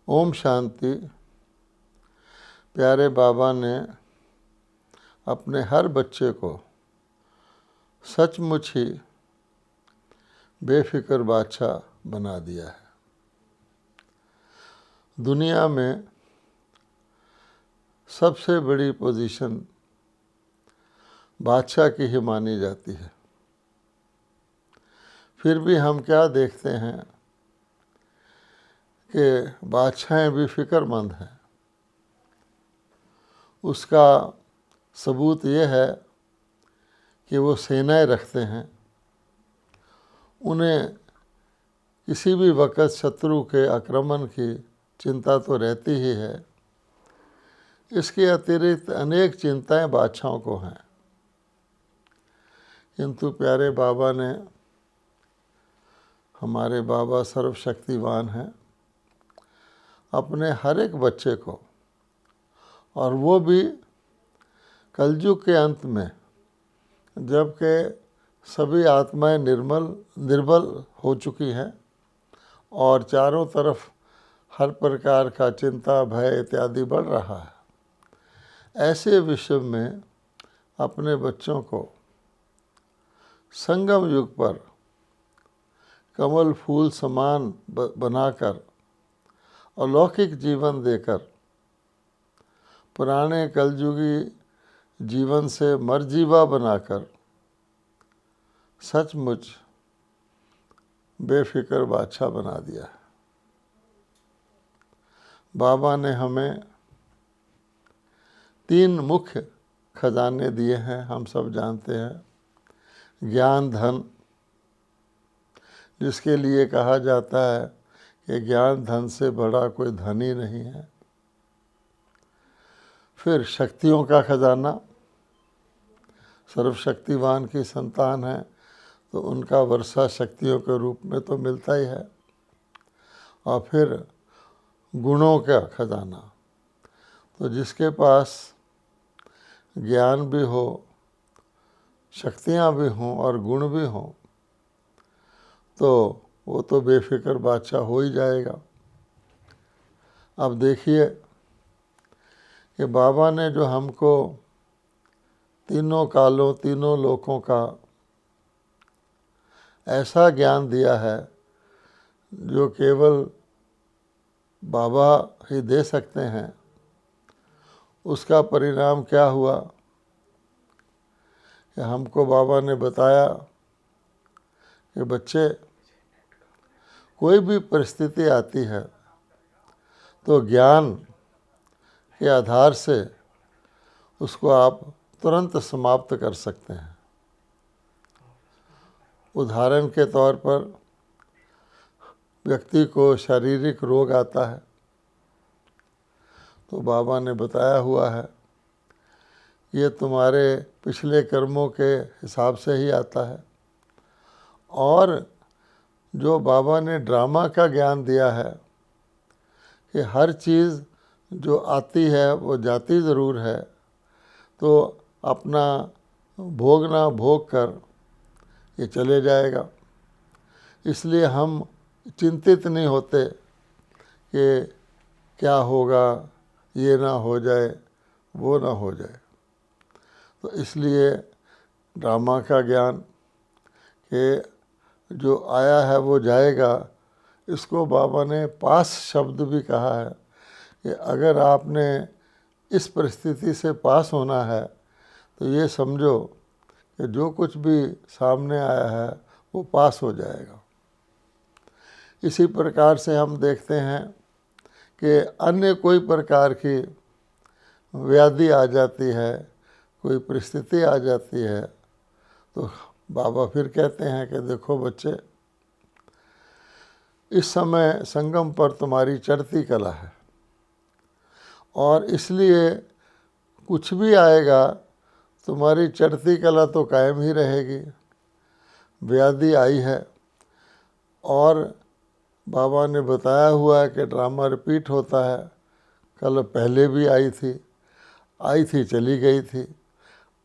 ओम शांति। प्यारे बाबा ने अपने हर बच्चे को सचमुच ही बेफिक्र बादशाह बना दिया है। दुनिया में सबसे बड़ी पोजीशन बादशाह की ही मानी जाती है। फिर भी हम क्या देखते हैं कि बादशाहें भी फिक्रमंद हैं। उसका सबूत ये है कि वो सेनाएं रखते हैं। उन्हें किसी भी वक़्त शत्रु के आक्रमण की चिंता तो रहती ही है। इसके अतिरिक्त अनेक चिंताएं बादशाहों को हैं। किंतु प्यारे बाबा ने, हमारे बाबा सर्वशक्तिवान हैं, अपने हर एक बच्चे को, और वो भी कलयुग के अंत में, जबकि सभी आत्माएं निर्बल हो चुकी हैं और चारों तरफ हर प्रकार का चिंता, भय इत्यादि बढ़ रहा है, ऐसे विश्व में अपने बच्चों को संगम युग पर कमल फूल समान बनाकर अलौकिक जीवन देकर पुराने कलयुगी जीवन से मर्जीवा बनाकर सचमुच बेफिक्र बादशाह बना दिया है। बाबा ने हमें 3 मुख्य खजाने दिए हैं। हम सब जानते हैं, ज्ञान धन, जिसके लिए कहा जाता है कि ज्ञान धन से बड़ा कोई धन ही नहीं है। फिर शक्तियों का खजाना, सर्वशक्तिवान की संतान है तो उनका वर्षा शक्तियों के रूप में तो मिलता ही है। और फिर गुणों का खजाना, तो जिसके पास ज्ञान भी हो, शक्तियाँ भी हों और गुण भी हों, तो वो तो बेफिक्र बादशाह हो ही जाएगा। अब देखिए कि बाबा ने जो हमको तीनों कालों, तीनों लोकों का ऐसा ज्ञान दिया है जो केवल बाबा ही दे सकते हैं, उसका परिणाम क्या हुआ कि हमको बाबा ने बताया कि बच्चे, कोई भी परिस्थिति आती है तो ज्ञान के आधार से उसको आप तुरंत समाप्त कर सकते हैं। उदाहरण के तौर पर व्यक्ति को शारीरिक रोग आता है तो बाबा ने बताया हुआ है, ये तुम्हारे पिछले कर्मों के हिसाब से ही आता है। और जो बाबा ने ड्रामा का ज्ञान दिया है कि हर चीज़ जो आती है वो जाती ज़रूर है, तो अपना भोगना भोग कर ये चले जाएगा। इसलिए हम चिंतित नहीं होते कि क्या होगा, ये ना हो जाए, वो ना हो जाए। तो इसलिए ड्रामा का ज्ञान कि जो आया है वो जाएगा, इसको बाबा ने पास शब्द भी कहा है कि अगर आपने इस परिस्थिति से पास होना है तो ये समझो कि जो कुछ भी सामने आया है वो पास हो जाएगा। इसी प्रकार से हम देखते हैं कि अन्य कोई प्रकार की व्याधि आ जाती है, कोई परिस्थिति आ जाती है, तो बाबा फिर कहते हैं कि देखो बच्चे, इस समय संगम पर तुम्हारी चढ़ती कला है और इसलिए कुछ भी आएगा तुम्हारी चढ़ती कला तो कायम ही रहेगी। व्याधि आई है और बाबा ने बताया हुआ है कि ड्रामा रिपीट होता है। कल पहले भी आई थी चली गई थी,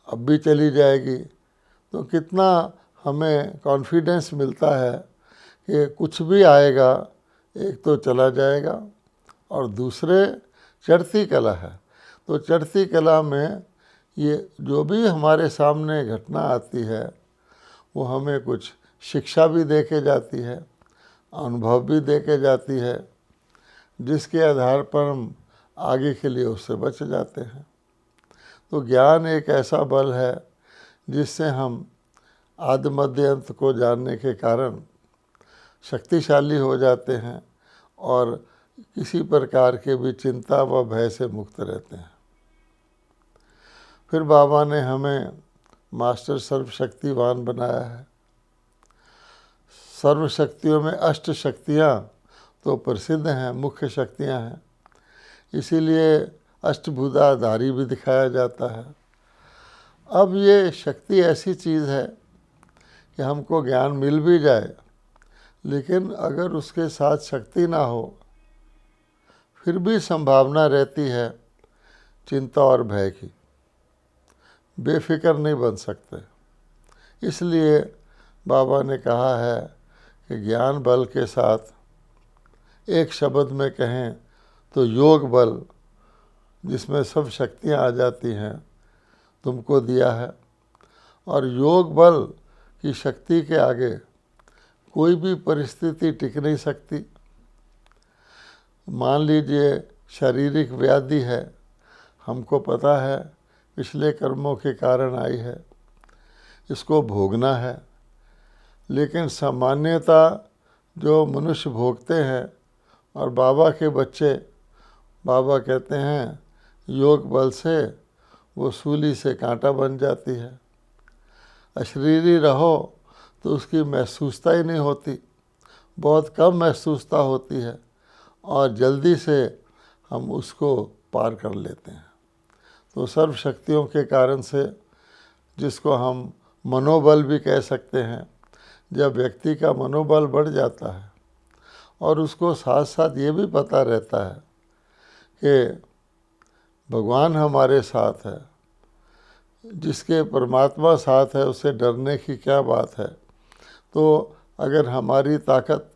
अब भी चली जाएगी। तो कितना हमें कॉन्फिडेंस मिलता है कि कुछ भी आएगा, एक तो चला जाएगा और दूसरे चढ़ती कला है। तो चढ़ती कला में ये जो भी हमारे सामने घटना आती है वो हमें कुछ शिक्षा भी दे के जाती है, अनुभव भी दे के जाती है, जिसके आधार पर हम आगे के लिए उससे बच जाते हैं। तो ज्ञान एक ऐसा बल है जिससे हम आदि मध्य अंत को जानने के कारण शक्तिशाली हो जाते हैं और किसी प्रकार के भी चिंता व भय से मुक्त रहते हैं। फिर बाबा ने हमें मास्टर सर्वशक्तिवान बनाया है। सर्वशक्तियों में अष्ट शक्तियाँ तो प्रसिद्ध हैं, मुख्य शक्तियाँ हैं, इसीलिए अष्टभुजाधारी भी दिखाया जाता है। अब ये शक्ति ऐसी चीज़ है कि हमको ज्ञान मिल भी जाए, लेकिन अगर उसके साथ शक्ति ना हो फिर भी संभावना रहती है चिंता और भय की, बेफिक्र नहीं बन सकते। इसलिए बाबा ने कहा है कि ज्ञान बल के साथ एक शब्द में कहें तो योग बल, जिसमें सब शक्तियाँ आ जाती हैं, तुमको दिया है। और योग बल की शक्ति के आगे कोई भी परिस्थिति टिक नहीं सकती। मान लीजिए शारीरिक व्याधि है, हमको पता है पिछले कर्मों के कारण आई है, इसको भोगना है, लेकिन सामान्यता जो मनुष्य भोगते हैं और बाबा के बच्चे, बाबा कहते हैं योग बल से वो सूली से कांटा बन जाती है। अशरीरी रहो तो उसकी महसूसता ही नहीं होती, बहुत कम महसूसता होती है और जल्दी से हम उसको पार कर लेते हैं। तो सर्व शक्तियों के कारण से, जिसको हम मनोबल भी कह सकते हैं, जब व्यक्ति का मनोबल बढ़ जाता है और उसको साथ साथ ये भी पता रहता है कि भगवान हमारे साथ है, जिसके परमात्मा साथ है उसे डरने की क्या बात है। तो अगर हमारी ताकत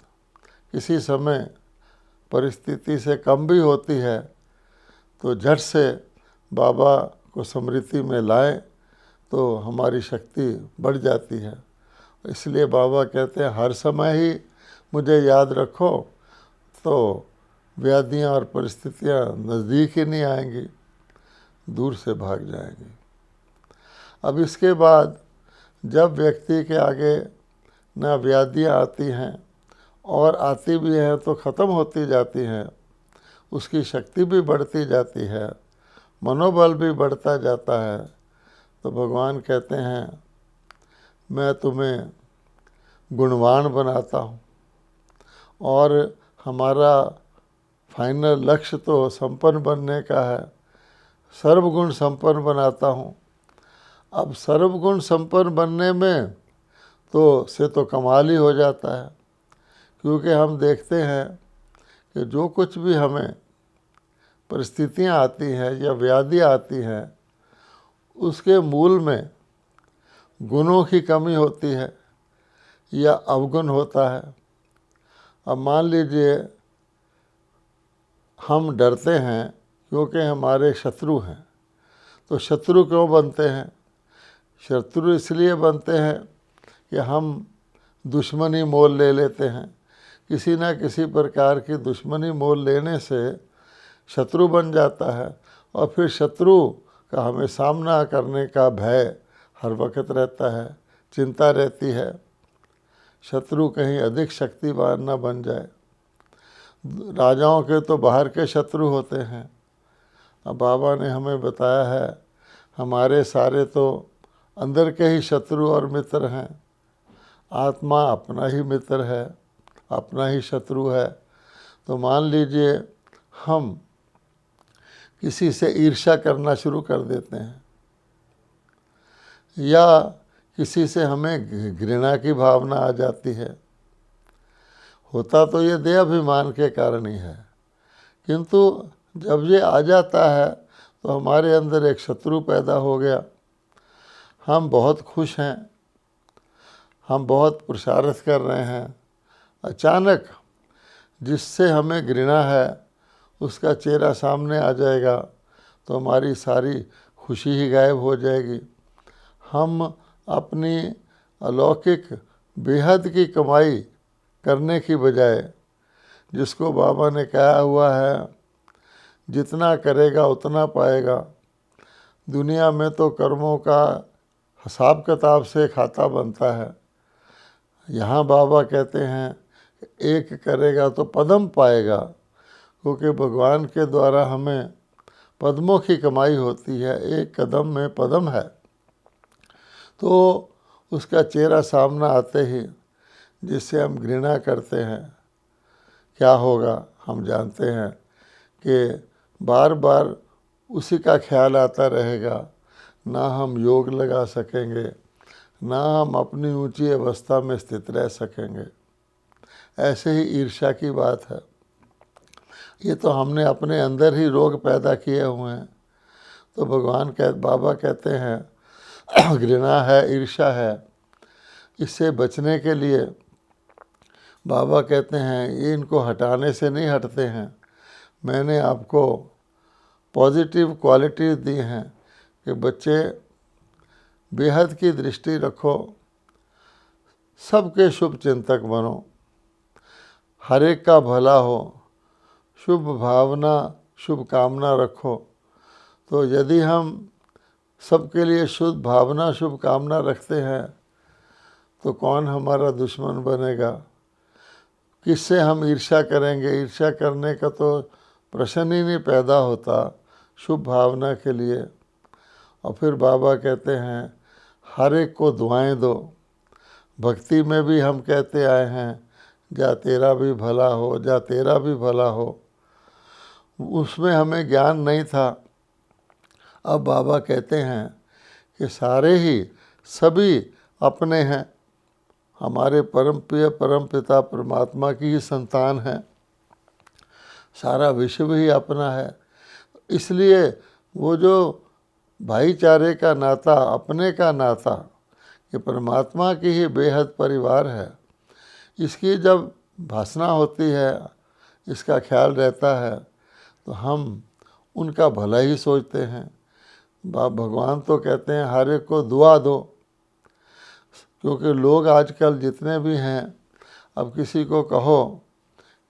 किसी समय परिस्थिति से कम भी होती है तो झट से बाबा को स्मृति में लाए तो हमारी शक्ति बढ़ जाती है। इसलिए बाबा कहते हैं हर समय ही मुझे याद रखो, तो व्याधियाँ और परिस्थितियाँ नज़दीक ही नहीं आएंगी, दूर से भाग जाएंगी। अब इसके बाद जब व्यक्ति के आगे ना व्याधियाँ आती हैं और आती भी हैं तो ख़त्म होती जाती हैं, उसकी शक्ति भी बढ़ती जाती है, मनोबल भी बढ़ता जाता है, तो भगवान कहते हैं मैं तुम्हें गुणवान बनाता हूँ और हमारा फाइनल लक्ष्य तो संपन्न बनने का है, सर्वगुण संपन्न बनाता हूँ। अब सर्वगुण संपन्न बनने में तो कमाल ही हो जाता है, क्योंकि हम देखते हैं कि जो कुछ भी हमें परिस्थितियाँ आती हैं या व्याधि आती हैं, उसके मूल में गुणों की कमी होती है या अवगुण होता है। अब मान लीजिए हम डरते हैं क्योंकि हमारे शत्रु हैं, तो शत्रु क्यों बनते हैं? शत्रु इसलिए बनते हैं कि हम दुश्मनी मोल ले लेते हैं। किसी न किसी प्रकार की दुश्मनी मोल लेने से शत्रु बन जाता है और फिर शत्रु का हमें सामना करने का भय हर वक्त रहता है, चिंता रहती है, शत्रु कहीं अधिक शक्तिवान न बन जाए। राजाओं के तो बाहर के शत्रु होते हैं। अब बाबा ने हमें बताया है हमारे सारे तो अंदर के ही शत्रु और मित्र हैं। आत्मा अपना ही मित्र है, अपना ही शत्रु है। तो मान लीजिए हम किसी से ईर्ष्या करना शुरू कर देते हैं या किसी से हमें घृणा की भावना आ जाती है, होता तो ये देह अभिमान के कारण ही है, किंतु जब ये आ जाता है तो हमारे अंदर एक शत्रु पैदा हो गया। हम बहुत खुश हैं, हम बहुत पुरुषार्थ कर रहे हैं, अचानक जिससे हमें घृणा है उसका चेहरा सामने आ जाएगा तो हमारी सारी खुशी ही गायब हो जाएगी। हम अपनी अलौकिक बेहद की कमाई करने की बजाय, जिसको बाबा ने कहा हुआ है जितना करेगा उतना पाएगा, दुनिया में तो कर्मों का हिसाब किताब से खाता बनता है। यहाँ बाबा कहते हैं एक करेगा तो पद्म पाएगा, क्योंकि भगवान के द्वारा हमें पद्मों की कमाई होती है, एक कदम में पद्म है। तो उसका चेहरा सामने आते ही जिससे हम घृणा करते हैं, क्या होगा हम जानते हैं कि बार बार उसी का ख्याल आता रहेगा। ना हम योग लगा सकेंगे, ना हम अपनी ऊंची अवस्था में स्थित रह सकेंगे। ऐसे ही ईर्ष्या की बात है। ये तो हमने अपने अंदर ही रोग पैदा किए हुए हैं। तो बाबा कहते हैं घृणा है, ईर्ष्या है, इससे बचने के लिए बाबा कहते हैं ये इनको हटाने से नहीं हटते हैं। मैंने आपको पॉजिटिव क्वालिटी दी हैं कि बच्चे बेहद की दृष्टि रखो, सबके शुभ चिंतक बनो, हर एक का भला हो, शुभ भावना शुभ कामना रखो। तो यदि हम सबके लिए शुद्ध भावना शुभ कामना रखते हैं तो कौन हमारा दुश्मन बनेगा? किससे हम ईर्ष्या करेंगे? ईर्ष्या करने का तो प्रश्न ही नहीं पैदा होता शुभ भावना के लिए। और फिर बाबा कहते हैं हर एक को दुआएं दो। भक्ति में भी हम कहते आए हैं जा तेरा भी भला हो, जा तेरा भी भला हो। उसमें हमें ज्ञान नहीं था। अब बाबा कहते हैं कि सारे ही सभी अपने हैं, हमारे परम प्रिय परम पिता परमात्मा की ही संतान है, सारा विश्व ही अपना है। इसलिए वो जो भाईचारे का नाता, अपने का नाता, ये परमात्मा की ही बेहद परिवार है, इसकी जब भासना होती है, इसका ख्याल रहता है तो हम उनका भला ही सोचते हैं। भगवान तो कहते हैं हर एक को दुआ दो, क्योंकि लोग आजकल जितने भी हैं, अब किसी को कहो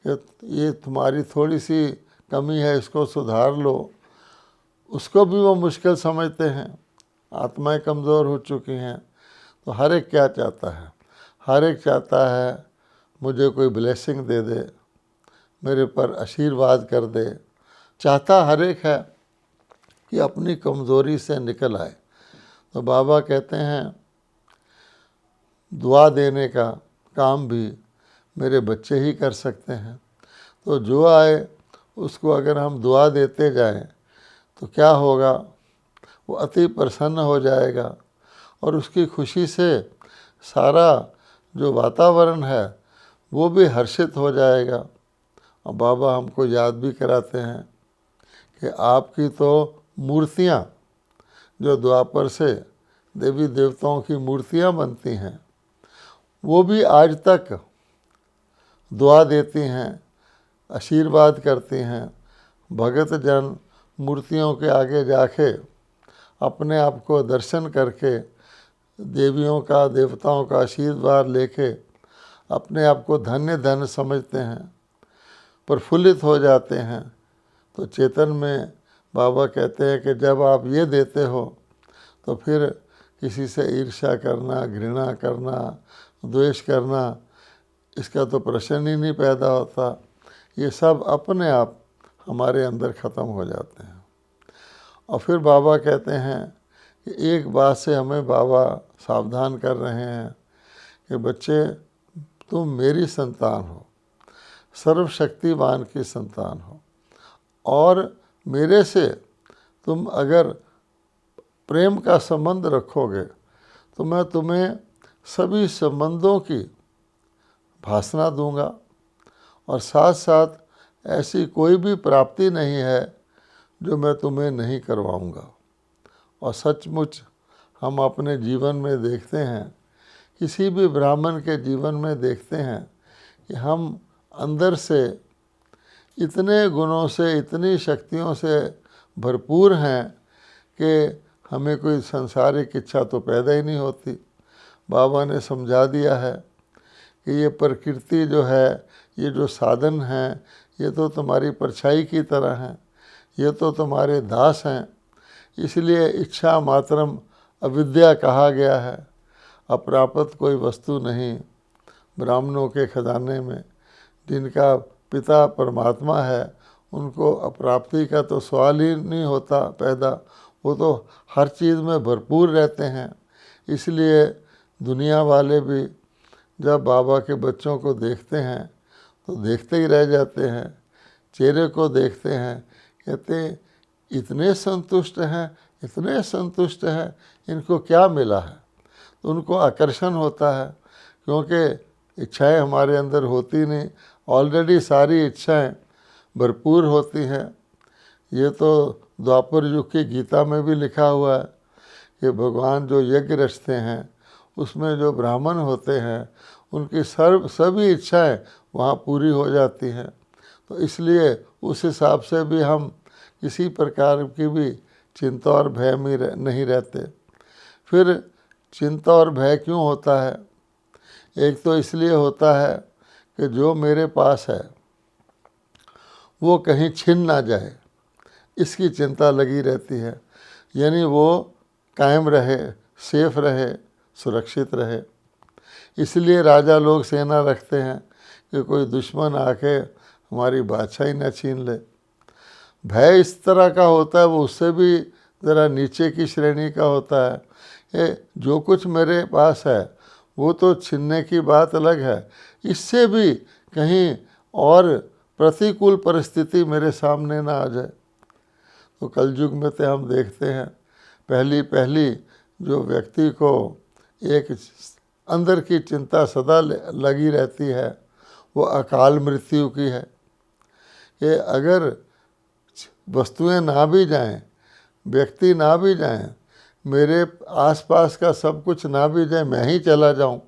कि ये तुम्हारी थोड़ी सी कमी है, इसको सुधार लो, उसको भी वो मुश्किल समझते हैं। आत्माएं कमज़ोर हो चुकी हैं। तो हर एक क्या चाहता है? हर एक चाहता है मुझे कोई ब्लेसिंग दे दे, मेरे पर आशीर्वाद कर दे। चाहता हर एक है कि अपनी कमज़ोरी से निकल आए। तो बाबा कहते हैं दुआ देने का काम भी मेरे बच्चे ही कर सकते हैं। तो जो आए उसको अगर हम दुआ देते जाएं तो क्या होगा, वो अति प्रसन्न हो जाएगा और उसकी खुशी से सारा जो वातावरण है वो भी हर्षित हो जाएगा। और बाबा हमको याद भी कराते हैं कि आपकी तो मूर्तियाँ, जो द्वापर से देवी देवताओं की मूर्तियाँ बनती हैं, वो भी आज तक दुआ देती हैं, आशीर्वाद करती हैं। भगत जन मूर्तियों के आगे जाके अपने आप को दर्शन करके देवियों का देवताओं का आशीर्वाद लेके अपने आप को धन्य धन्य समझते हैं, प्रफुल्लित हो जाते हैं। तो चेतन में बाबा कहते हैं कि जब आप ये देते हो तो फिर किसी से ईर्ष्या करना, घृणा करना, द्वेष करना, इसका तो प्रश्न ही नहीं पैदा होता। ये सब अपने आप हमारे अंदर ख़त्म हो जाते हैं। और फिर बाबा कहते हैं कि एक बात से हमें बाबा सावधान कर रहे हैं कि बच्चे तुम मेरी संतान हो, सर्वशक्तिवान की संतान हो, और मेरे से तुम अगर प्रेम का संबंध रखोगे तो मैं तुम्हें सभी संबंधों की भासना दूंगा। और साथ साथ ऐसी कोई भी प्राप्ति नहीं है जो मैं तुम्हें नहीं करवाऊंगा। और सचमुच हम अपने जीवन में देखते हैं, किसी भी ब्राह्मण के जीवन में देखते हैं कि हम अंदर से इतने गुणों से, इतनी शक्तियों से भरपूर हैं कि हमें कोई सांसारिक इच्छा तो पैदा ही नहीं होती। बाबा ने समझा दिया है कि ये प्रकृति जो है, ये जो साधन हैं, ये तो तुम्हारी परछाई की तरह हैं, ये तो तुम्हारे दास हैं। इसलिए इच्छा मात्रम अविद्या कहा गया है। अप्राप्त कोई वस्तु नहीं ब्राह्मणों के खजाने में। जिनका पिता परमात्मा है, उनको अप्राप्ति का तो सवाल ही नहीं होता पैदा। वो तो हर चीज़ में भरपूर रहते हैं। इसलिए दुनिया वाले भी जब बाबा के बच्चों को देखते हैं तो देखते ही रह जाते हैं। चेहरे को देखते हैं, कहते इतने संतुष्ट हैं, इतने संतुष्ट हैं, इनको क्या मिला है। तो उनको आकर्षण होता है, क्योंकि इच्छाएं हमारे अंदर होती नहीं, ऑलरेडी सारी इच्छाएं भरपूर होती हैं। ये तो द्वापर युग की गीता में भी लिखा हुआ है कि भगवान जो यज्ञ रचते हैं, उसमें जो ब्राह्मण होते हैं, उनकी सभी इच्छाएं वहाँ पूरी हो जाती हैं। तो इसलिए उस हिसाब से भी हम किसी प्रकार की भी चिंता और भय में नहीं रहते। फिर चिंता और भय क्यों होता है? एक तो इसलिए होता है कि जो मेरे पास है वो कहीं छिन ना जाए, इसकी चिंता लगी रहती है। यानी वो कायम रहे, सेफ रहे, सुरक्षित रहे। इसलिए राजा लोग सेना रखते हैं कि कोई दुश्मन आके हमारी बादशाही न छीन ले। भय इस तरह का होता है, वो उससे भी ज़रा नीचे की श्रेणी का होता है। ये जो कुछ मेरे पास है वो तो छीनने की बात अलग है, इससे भी कहीं और प्रतिकूल परिस्थिति मेरे सामने ना आ जाए। तो कलयुग में तो हम देखते हैं पहली जो व्यक्ति को एक अंदर की चिंता सदा लगी रहती है, वो अकाल मृत्यु की है। कि अगर वस्तुएं ना भी जाएं, व्यक्ति ना भी जाएं, मेरे आसपास का सब कुछ ना भी जाए, मैं ही चला जाऊं,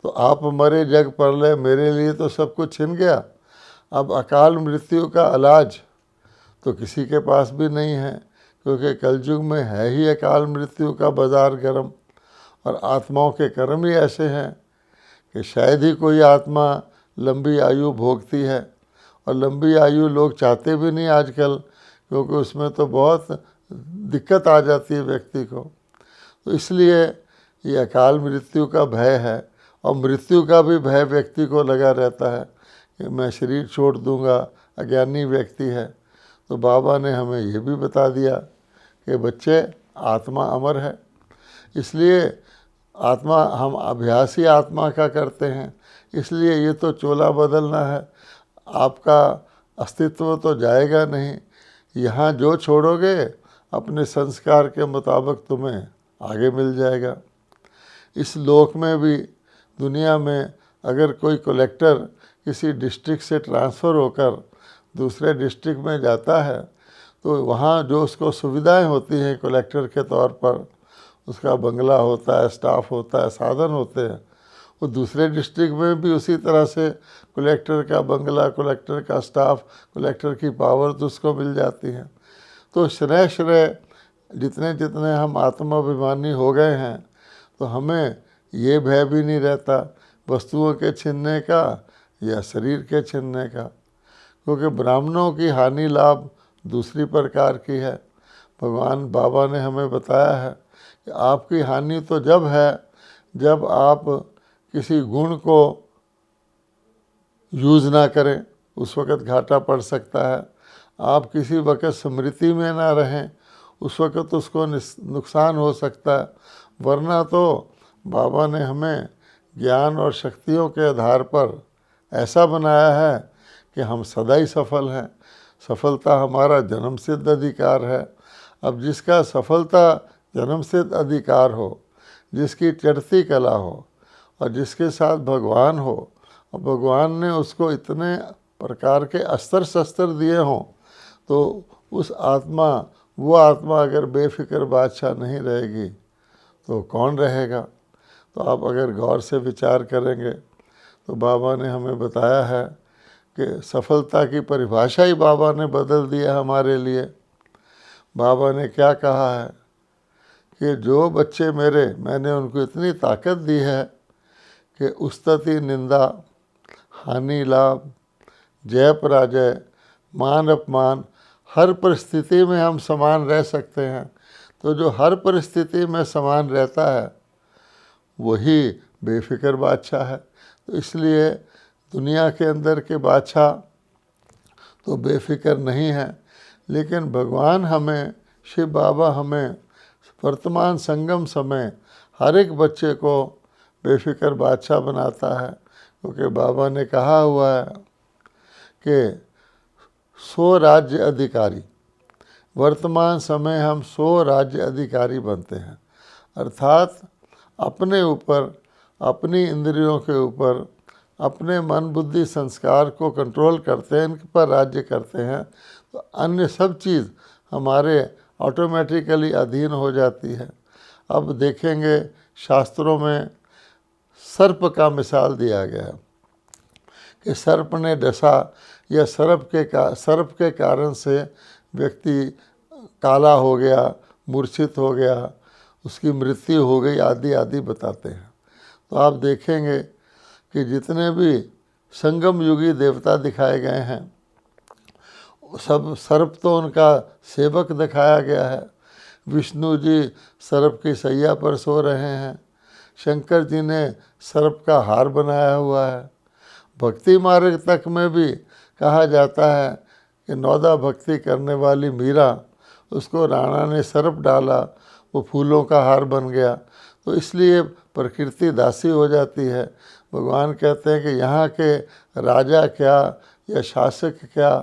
तो आप मरे जग परलय, मेरे लिए तो सब कुछ छिन गया। अब अकाल मृत्यु का इलाज तो किसी के पास भी नहीं है, क्योंकि कलयुग में है ही अकाल मृत्यु का बाजार गर्म। और आत्माओं के कर्म ही ऐसे हैं कि शायद ही कोई आत्मा लंबी आयु भोगती है। और लंबी आयु लोग चाहते भी नहीं आजकल, क्योंकि उसमें तो बहुत दिक्कत आ जाती है व्यक्ति को। तो इसलिए ये अकाल मृत्यु का भय है। और मृत्यु का भी भय व्यक्ति को लगा रहता है कि मैं शरीर छोड़ दूंगा, अज्ञानी व्यक्ति है। तो बाबा ने हमें ये भी बता दिया कि बच्चे, आत्मा अमर है। इसलिए आत्मा, हम अभ्यास ही आत्मा का करते हैं। इसलिए ये तो चोला बदलना है, आपका अस्तित्व तो जाएगा नहीं। यहाँ जो छोड़ोगे अपने संस्कार के मुताबिक तुम्हें आगे मिल जाएगा। इस लोक में भी, दुनिया में, अगर कोई कलेक्टर किसी डिस्ट्रिक्ट से ट्रांसफ़र होकर दूसरे डिस्ट्रिक्ट में जाता है, तो वहाँ जो उसको सुविधाएं होती हैं कलेक्टर के तौर पर, उसका बंगला होता है, स्टाफ होता है, साधन होते हैं, वो दूसरे डिस्ट्रिक्ट में भी उसी तरह से कलेक्टर का बंगला, कलेक्टर का स्टाफ, कलेक्टर की पावर तो उसको मिल जाती है। तो श्रेय जितने जितने हम आत्माभिमानी हो गए हैं, तो हमें ये भय भी नहीं रहता वस्तुओं के छीनने का या शरीर के छीनने का, क्योंकि ब्राह्मणों की हानि लाभ दूसरी प्रकार की है। भगवान बाबा ने हमें बताया है कि आपकी हानि तो जब है जब आप किसी गुण को यूज़ ना करें, उस वक़्त घाटा पड़ सकता है। आप किसी वक़्त स्मृति में ना रहें, उस वक़्त उसको नुकसान हो सकता है। वरना तो बाबा ने हमें ज्ञान और शक्तियों के आधार पर ऐसा बनाया है कि हम सदा ही सफल हैं। सफलता हमारा जन्मसिद्ध अधिकार है। अब जिसका सफलता जन्मसिद्ध अधिकार हो, जिसकी चढ़ती कला हो और जिसके साथ भगवान हो, और भगवान ने उसको इतने प्रकार के अस्त्र शस्त्र दिए हों, तो उस आत्मा, वो आत्मा अगर बेफिक्र बादशाह नहीं रहेगी तो कौन रहेगा? तो आप अगर गौर से विचार करेंगे तो बाबा ने हमें बताया है कि सफलता की परिभाषा ही बाबा ने बदल दिया हमारे लिए। बाबा ने क्या कहा है कि जो बच्चे मैंने उनको इतनी ताकत दी है कि उस्तति निंदा, हानि लाभ, जय पराजय, मान अपमान, हर परिस्थिति में हम समान रह सकते हैं। तो जो हर परिस्थिति में समान रहता है वही बेफिक्र बादशाह है। तो इसलिए दुनिया के अंदर के बादशाह तो बेफिक्र नहीं है, लेकिन भगवान हमें, शिव बाबा हमें वर्तमान संगम समय हर एक बच्चे को बेफिक्र बादशाह बनाता है। क्योंकि बाबा ने कहा हुआ है कि 100 राज्य अधिकारी, वर्तमान समय हम 100 राज्य अधिकारी बनते हैं। अर्थात अपने ऊपर, अपनी इंद्रियों के ऊपर, अपने मन बुद्धि संस्कार को कंट्रोल करते हैं, इनके पर राज्य करते हैं, तो अन्य सब चीज़ हमारे ऑटोमेटिकली अधीन हो जाती है। अब देखेंगे शास्त्रों में सर्प का मिसाल दिया गया है कि सर्प ने डसा या सर्प के कारण से व्यक्ति काला हो गया, मूर्छित हो गया, उसकी मृत्यु हो गई, आदि आदि बताते हैं। तो आप देखेंगे कि जितने भी संगम युगी देवता दिखाए गए हैं सब सर्प तो उनका सेवक दिखाया गया है। विष्णु जी सर्प की सैया पर सो रहे हैं, शंकर जी ने सर्प का हार बनाया हुआ है। भक्ति मार्ग तक में भी कहा जाता है कि नौदा भक्ति करने वाली मीरा, उसको राणा ने सर्प डाला, वो फूलों का हार बन गया। तो इसलिए प्रकृति दासी हो जाती है। भगवान कहते हैं कि यहाँ के राजा क्या या शासक क्या,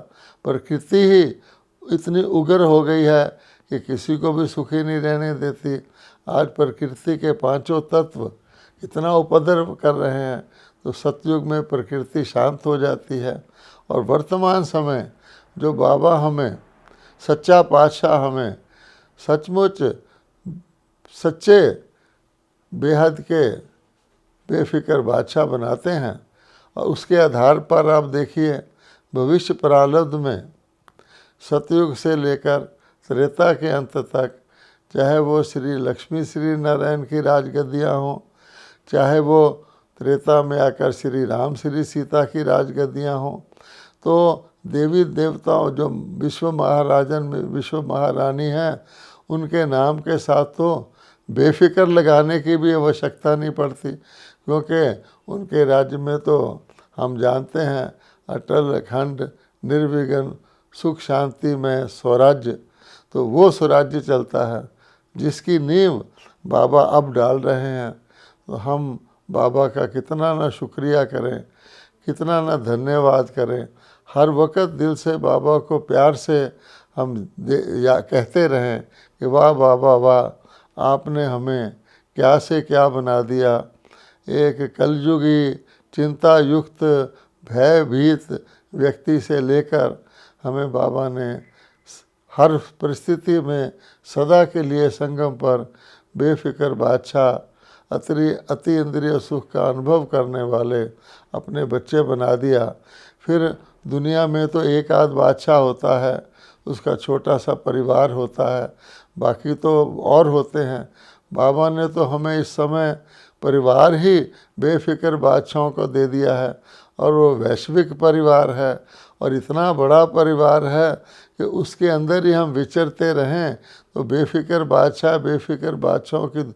प्रकृति ही इतनी उग्र हो गई है कि किसी को भी सुखी नहीं रहने देती। आज प्रकृति के पांचों तत्व इतना उपद्रव कर रहे हैं, तो सतयुग में प्रकृति शांत हो जाती है। और वर्तमान समय जो बाबा हमें, सच्चा पातशाह हमें सचमुच सच्चे बेहद के बेफिक्र बादशाह बनाते हैं। और उसके आधार पर आप देखिए भविष्य प्रारब्ध में सतयुग से लेकर त्रेता के अंत तक, चाहे वो श्री लक्ष्मी श्री नारायण की राजगद्दियाँ हों, चाहे वो त्रेता में आकर श्री राम श्री सीता की राजगद्दियाँ हों, तो देवी देवताओं जो विश्व महाराजन में विश्व महारानी हैं, उनके नाम के साथ तो बेफिक्र लगाने की भी आवश्यकता नहीं पड़ती। क्योंकि उनके राज्य में तो हम जानते हैं अटल अखंड निर्विघ्न सुख शांति में स्वराज्य, तो वो स्वराज्य चलता है जिसकी नींव बाबा अब डाल रहे हैं। तो हम बाबा का कितना ना शुक्रिया करें, कितना ना धन्यवाद करें। हर वक्त दिल से बाबा को प्यार से हम कहते रहें कि वाह बाबा वाह, आपने हमें क्या से क्या बना दिया। एक कलयुगी चिंता युक्त भयभीत व्यक्ति से लेकर हमें बाबा ने हर परिस्थिति में सदा के लिए संगम पर बेफिक्र बादशाह, अति इंद्रिय सुख का अनुभव करने वाले अपने बच्चे बना दिया। फिर दुनिया में तो एक आध बादशाह होता है, उसका छोटा सा परिवार होता है, बाकी तो और होते हैं। बाबा ने तो हमें इस समय परिवार ही बेफिक्र बादशाहों को दे दिया है, और वो वैश्विक परिवार है और इतना बड़ा परिवार है कि उसके अंदर ही हम विचरते रहें तो बेफिक्र बादशाहों की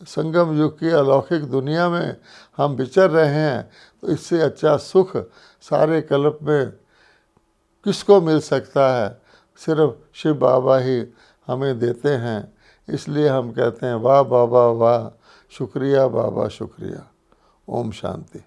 संगम युग की अलौकिक दुनिया में हम विचर रहे हैं। तो इससे अच्छा सुख सारे कल्प में किसको मिल सकता है? सिर्फ शिव बाबा ही हमें देते हैं। इसलिए हम कहते हैं वाह बाबा वाह, शुक्रिया बाबा शुक्रिया। ओम शांति।